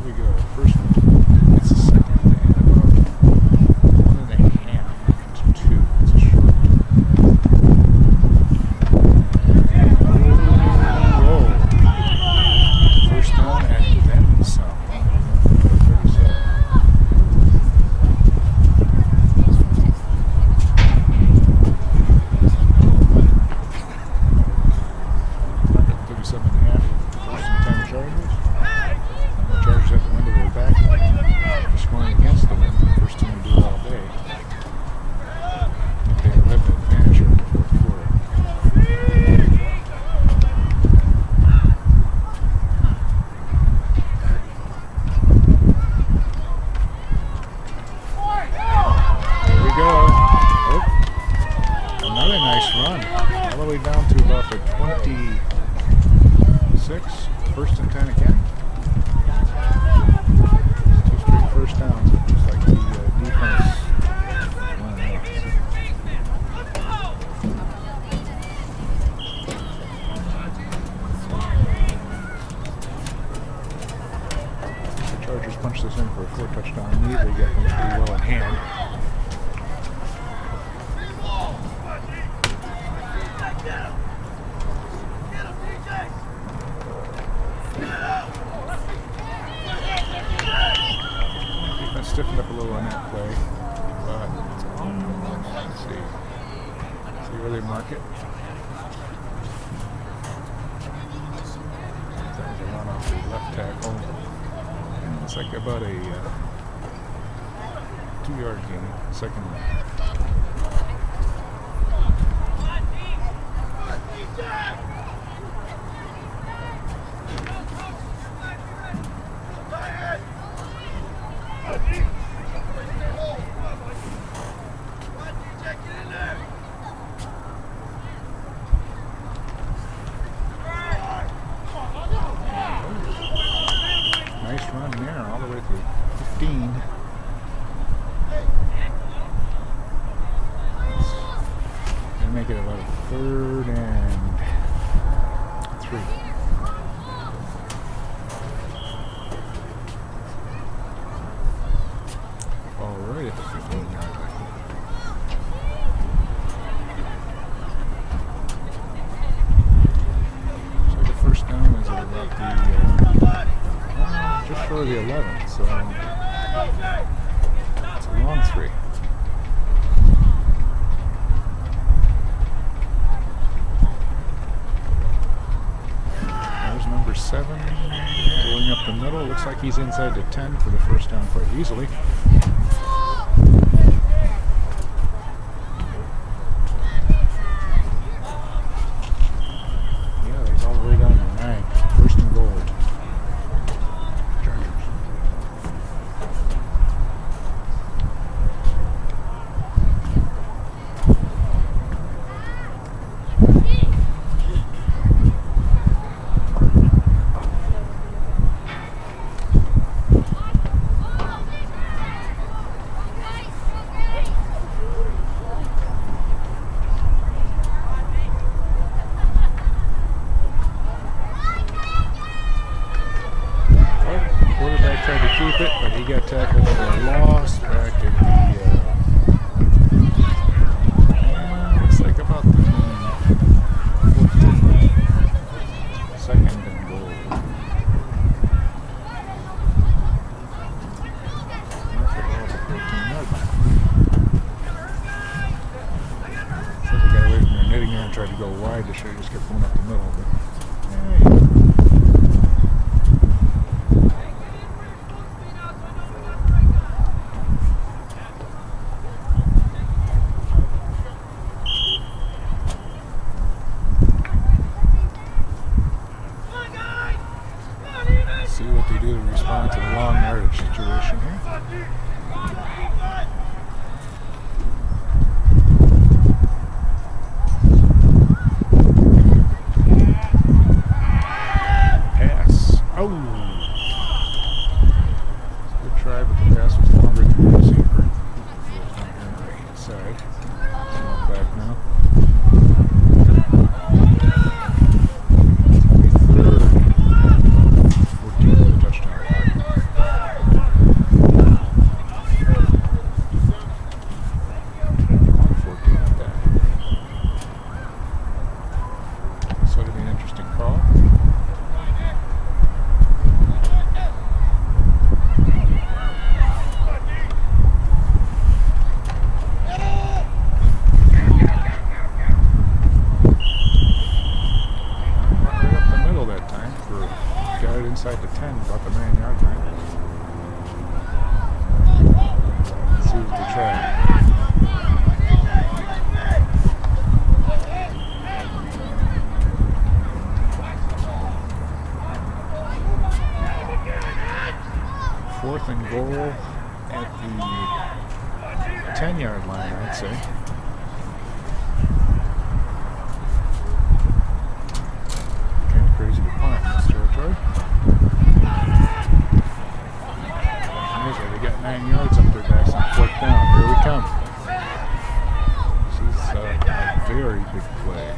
we go. First one. It's the second and about 1.5 to 2. It's a short. Whoa. First down and then some. 37. 37.5. First and 10 Chargers. The Chargers have the wind at their back. Just going against the wind. First team to do it all day. They have an advantage over the fourth quarter. There we go. Oh. Another nice run. All the way down to about the 26. First and 10 again. Two straight first downs, just like the defense. The Chargers punched this in for a 4-touchdown lead. They got them pretty well in hand. Stiffened up a little on that play, but let's see where they mark it. That was a run off the left tackle. And it's like about a 2-yard gain, second one. Nice run there, all the way to 15. And make it about a 3rd and 3. Alright, at the 15-yard line. So the first down is at about the just short of the 11, so it's a long 3. There's number 7 going up the middle. Looks like he's inside the 10 for the first down quite easily. Yeah, he's all the way down to 9. First and goal. Tried to keep it, but he got tackled for a loss back at the looks like about the 14. Second and goal. So they got away from their knitting there and tried to go wide. They should have just kept going up the middle. But, see what they do to respond to the long yardage situation here. Pass. Oh! Good try, but the pass was longer than the receiver. Inside. Back now. Touchdown. 9-yard line. Let's see what they try. Fourth and goal at the 10-yard line, I'd say. Kind of crazy to punt in this territory. They got 9 yards up their backs on 4th down. Here we come. This is a very big play.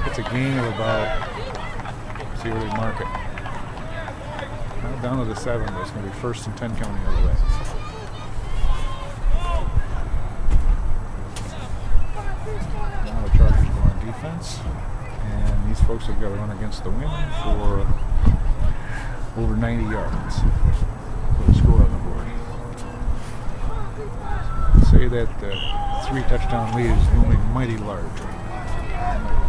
It's a gain of about, see where they mark it. Now down to the 7, but it's going to be 1st and 10 coming the other way. Now the Chargers go on defense, and these folks have got to run against the wind for over 90 yards. Put a score on the board. Say that 3-touchdown lead is looming mighty large right now.